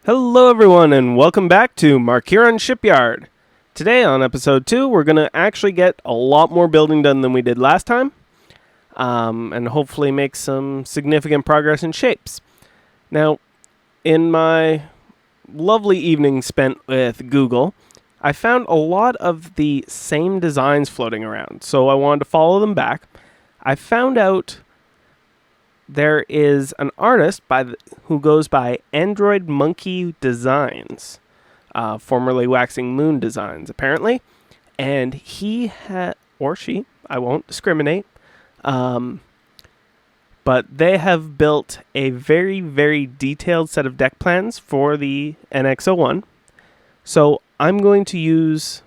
Hello everyone and welcome back to Markiron Shipyard. Today on episode 2 we're going to actually get a lot more building done than we did last time. And hopefully make some significant progress in shapes. Now, in my lovely evening spent with Google, I found a lot of the same designs floating around, so I wanted to follow them back. I found out there is an artist who goes by Android Monkey Designs, formerly Waxing Moon Designs, apparently. And he or she, I won't discriminate, but they have built a very, very detailed set of deck plans for the NX-01. So I'm going to use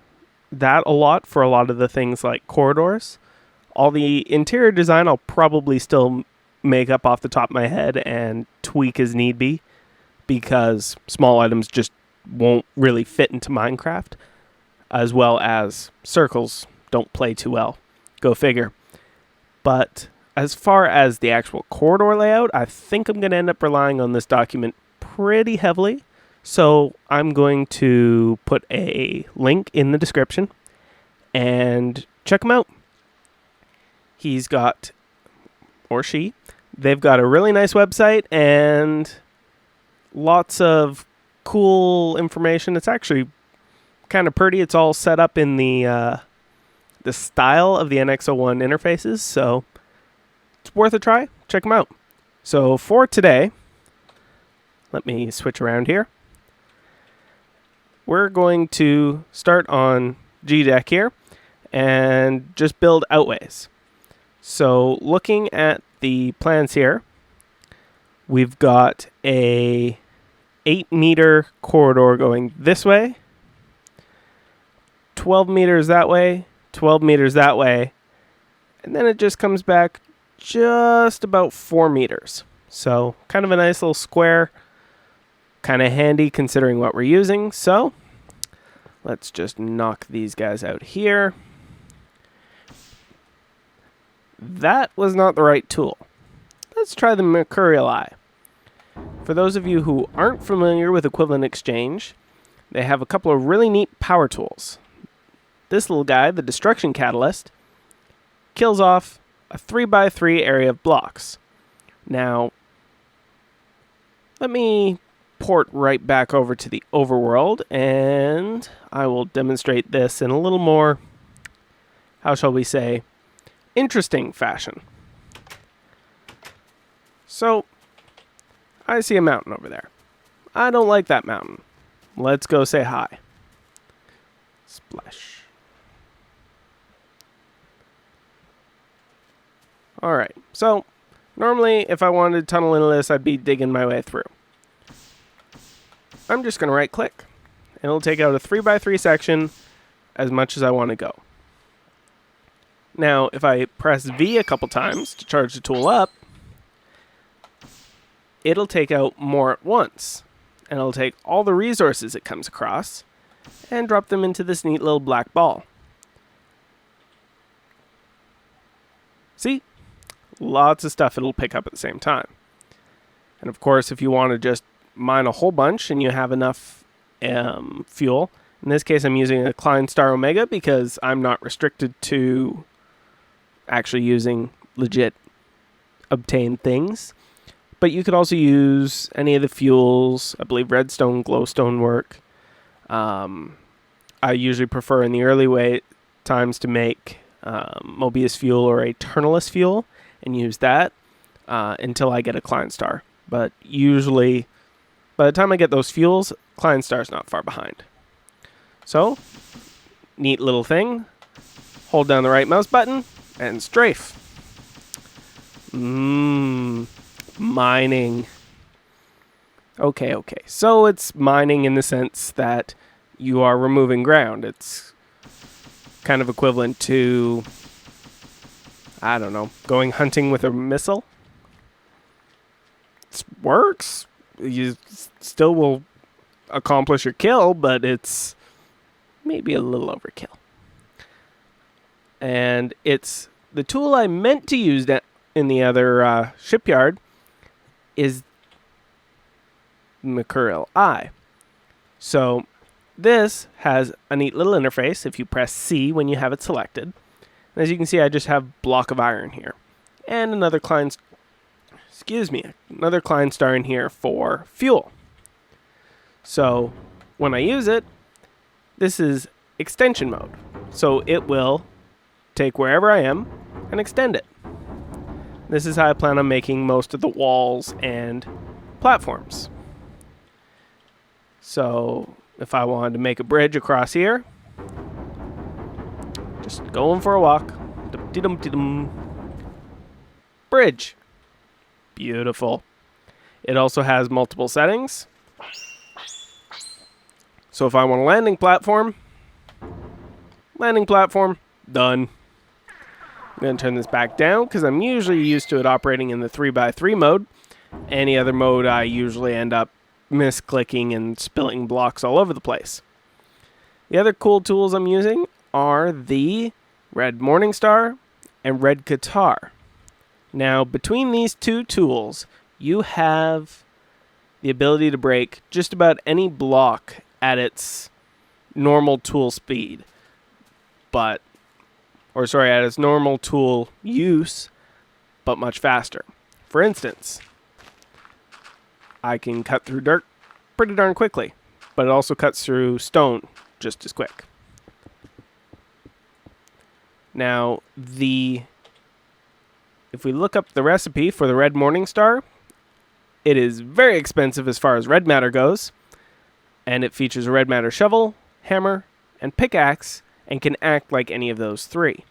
that a lot for a lot of the things like corridors. All the interior design I'll probably still make up off the top of my head and tweak as need be, because small items just won't really fit into Minecraft, as well as circles don't play too well. Go figure. But as far as the actual corridor layout, I think I'm going to end up relying on this document pretty heavily. So I'm going to put a link in the description and check him out. He's got, or she, they've got a really nice website and lots of cool information. It's actually kind of pretty. It's all set up in the style of the NX-01 interfaces, so it's worth a try. Check them out. So for today, let me switch around here. We're going to start on G-Deck here and just build outways. So looking at the plans here, we've got a 8-meter corridor going this way, 12 meters that way, 12 meters that way, and then it just comes back just about 4 meters. So kind of a nice little square, kind of handy considering what we're using. So let's just knock these guys out here. That was not the right tool. Let's try the Mercurial Eye. For those of you who aren't familiar with Equivalent Exchange, they have a couple of really neat power tools. This little guy, the Destruction Catalyst, kills off a 3x3 area of blocks. Now, let me port right back over to the overworld, and I will demonstrate this in a little more, how shall we say, interesting fashion. So, I see a mountain over there. I don't like that mountain. Let's go say hi. Splash. Alright, so normally if I wanted to tunnel into this, I'd be digging my way through. I'm just going to right click. It'll take out a 3x3 section as much as I want to go. Now, if I press V a couple times to charge the tool up, it'll take out more at once. And it'll take all the resources it comes across and drop them into this neat little black ball. See? Lots of stuff it'll pick up at the same time. And of course, if you want to just mine a whole bunch and you have enough fuel, in this case I'm using a Klein Star Omega because I'm not restricted to actually using legit obtained things. But you could also use any of the fuels. I believe redstone, glowstone work. I usually prefer in the early times to make Mobius fuel or Eternalist fuel and use that until I get a Klein Star. But usually, by the time I get those fuels, Klein Star's not far behind. So, neat little thing. Hold down the right mouse button and strafe. Mining. Okay. So it's mining in the sense that you are removing ground. It's kind of equivalent to, I don't know, going hunting with a missile. It works. You still will accomplish your kill, but it's maybe a little overkill. And it's the tool I meant to use in the other shipyard is Markiron eye. So this has a neat little interface if you press C when you have it selected. And as you can see, I just have block of iron here. And another Klein star in here for fuel. So when I use it, this is extension mode. So it will take wherever I am and extend it. This is how I plan on making most of the walls and platforms. So if I wanted to make a bridge across here, just going for a walk. Bridge. Beautiful. It also has multiple settings. So if I want a landing platform, done. I'm going to turn this back down because I'm usually used to it operating in the 3x3 mode. Any other mode, I usually end up misclicking and spilling blocks all over the place. The other cool tools I'm using are the Red Morningstar and Red Guitar. Now, between these two tools, you have the ability to break just about any block at its normal tool speed, at its normal tool use, but much faster. For instance, I can cut through dirt pretty darn quickly, but it also cuts through stone just as quick. Now, if we look up the recipe for the Red Morningstar, it is very expensive as far as red matter goes, and it features a red matter shovel, hammer, and pickaxe, and can act like any of those three.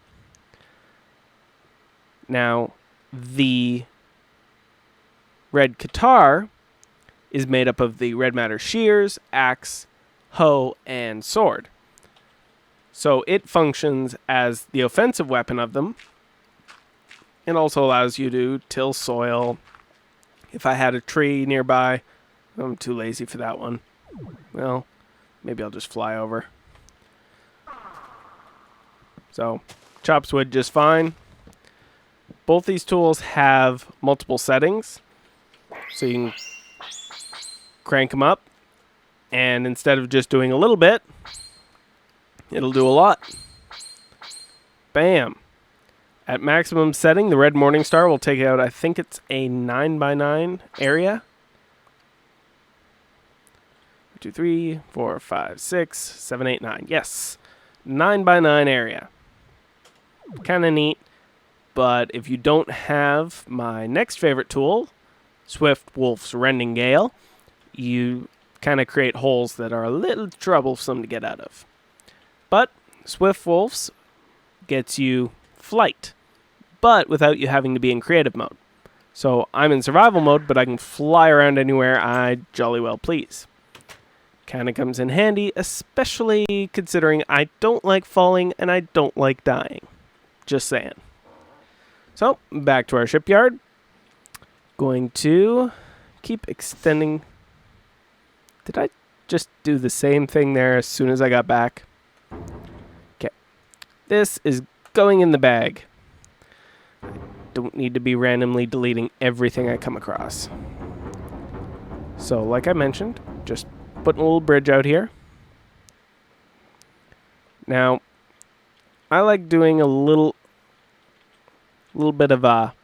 Now, the Red Guitar is made up of the red matter shears, axe, hoe, and sword. So it functions as the offensive weapon of them. It also allows you to till soil. If I had a tree nearby, I'm too lazy for that one. Well, maybe I'll just fly over. So, chops wood just fine. Both these tools have multiple settings, so you can crank them up, and instead of just doing a little bit, it'll do a lot. Bam! At maximum setting, the Red Morningstar will take out, I think it's a 9x9 area. 2, 3, 4, 5, 6, 7, 8, 9. Yes, 9x9 area. Kind of neat. But if you don't have my next favorite tool, Swift Wolf's Rending Gale, you kind of create holes that are a little troublesome to get out of. But Swift Wolf's gets you flight, but without you having to be in creative mode. So I'm in survival mode, but I can fly around anywhere I jolly well please. Kind of comes in handy, especially considering I don't like falling and I don't like dying. Just saying. So, back to our shipyard. Going to keep extending. Did I just do the same thing there as soon as I got back? Okay. This is going in the bag. I don't need to be randomly deleting everything I come across. So, like I mentioned, just putting a little bridge out here. Now, I like doing a little bit of a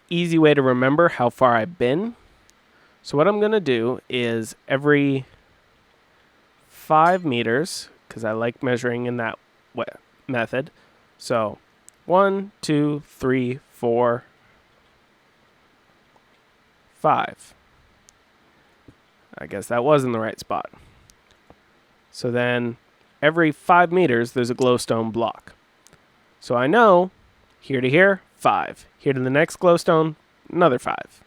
easy way to remember how far I've been. So what I'm going to do is every 5 meters, because I like measuring in that method. So 1, 2, 3, 4, 5. I guess that was in the right spot. So then every 5 meters, there's a glowstone block. So I know here to here, 5. Here to the next glowstone, another 5.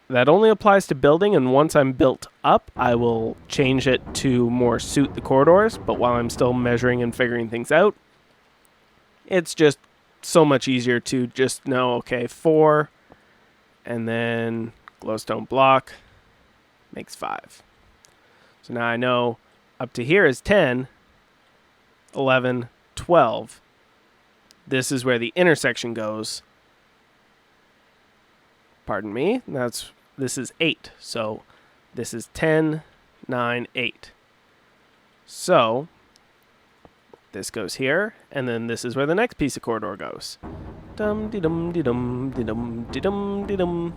That only applies to building, and once I'm built up, I will change it to more suit the corridors. But while I'm still measuring and figuring things out, it's just so much easier to just know, okay, 4, and then glowstone block makes 5. So now I know up to here is 10, 11, 12. This is where the intersection goes. Pardon me. That's this is 8. So this is 10, 9, 8. So this goes here, and then this is where the next piece of corridor goes. Dum de dum de dum de dum de dum de dum.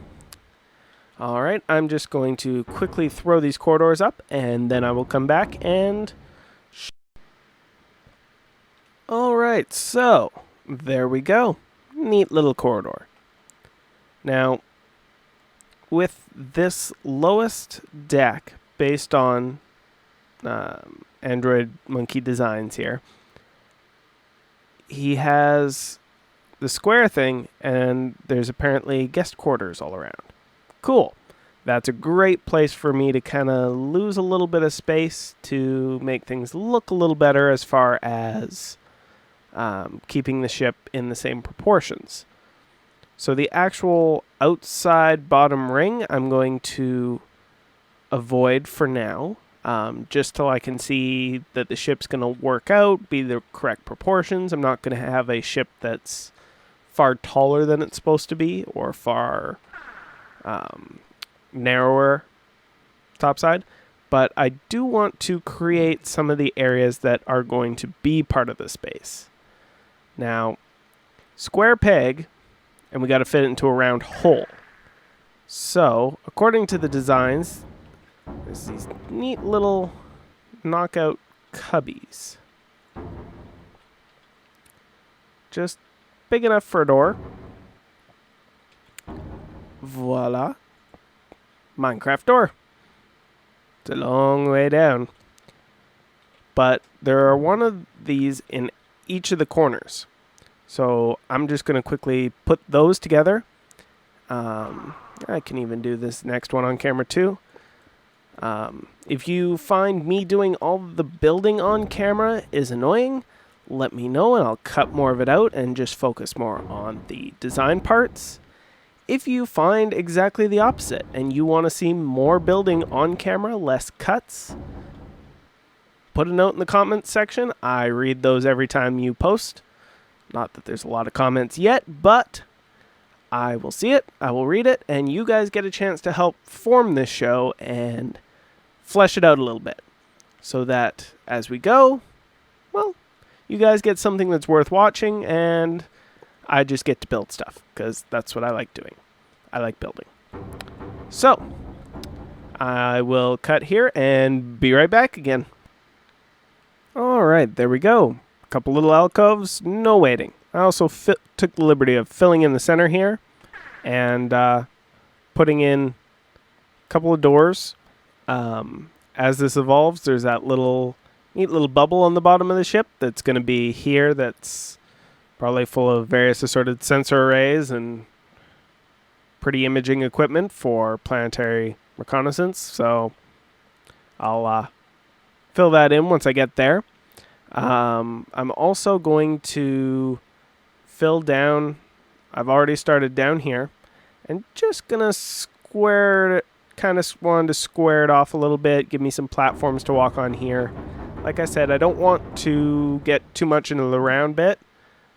All right, I'm just going to quickly throw these corridors up, and then I will come back and... All right, so there we go. Neat little corridor. Now, with this lowest deck based on Android Monkey Designs here, he has the square thing, and there's apparently guest quarters all around. Cool. That's a great place for me to kind of lose a little bit of space to make things look a little better as far as keeping the ship in the same proportions. So the actual outside bottom ring I'm going to avoid for now, just till I can see that the ship's going to work out, be the correct proportions. I'm not going to have a ship that's far taller than it's supposed to be, or far narrower topside. But I do want to create some of the areas that are going to be part of the space. Now, square peg, and we got to fit it into a round hole. So, according to the designs, there's these neat little knockout cubbies. Just big enough for a door. Voila. Minecraft door. It's a long way down. But there are one of these in each of the corners. So I'm just going to quickly put those together. I can even do this next one on camera too. If you find me doing all the building on camera is annoying, let me know and I'll cut more of it out and just focus more on the design parts. If you find exactly the opposite and you want to see more building on camera, less cuts, put a note in the comments section. I read those every time you post. Not that there's a lot of comments yet, but I will see it, I will read it, and you guys get a chance to help form this show and flesh it out a little bit. So that as we go, well, you guys get something that's worth watching, and I just get to build stuff, because that's what I like doing. I like building. So, I will cut here and be right back again. Alright, there we go. A couple little alcoves, no waiting. I also took the liberty of filling in the center here and putting in a couple of doors. As this evolves, there's that neat little bubble on the bottom of the ship that's going to be here, that's probably full of various assorted sensor arrays and pretty imaging equipment for planetary reconnaissance. So I'll fill that in once I get there. I'm also going to fill down, I've already started down here, and just going to square it, kind of wanted to square it off a little bit, give me some platforms to walk on here. Like I said, I don't want to get too much into the round bit,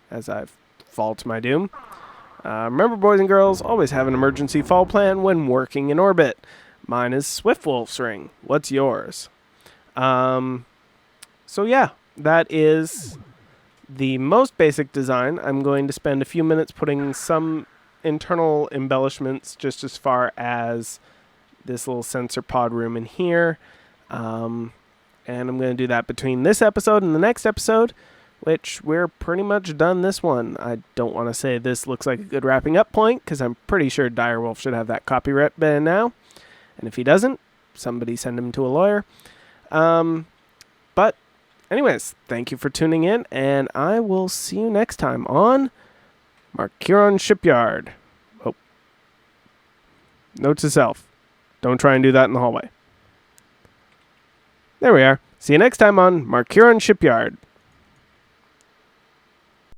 as I fall to my doom. Remember, boys and girls, always have an emergency fall plan when working in orbit. Mine is Swiftwolf's Ring. What's yours? So yeah, that is the most basic design. I'm going to spend a few minutes putting some internal embellishments just as far as this little sensor pod room in here. And I'm going to do that between this episode and the next episode, which we're pretty much done this one. I don't want to say this looks like a good wrapping up point, because I'm pretty sure Direwolf should have that copyright by now. And if he doesn't, somebody send him to a lawyer. But anyways, thank you for tuning in, and I will see you next time on Markiron Shipyard. Oh. Note to self, don't try and do that in the hallway. There we are. See you next time on Markiron Shipyard.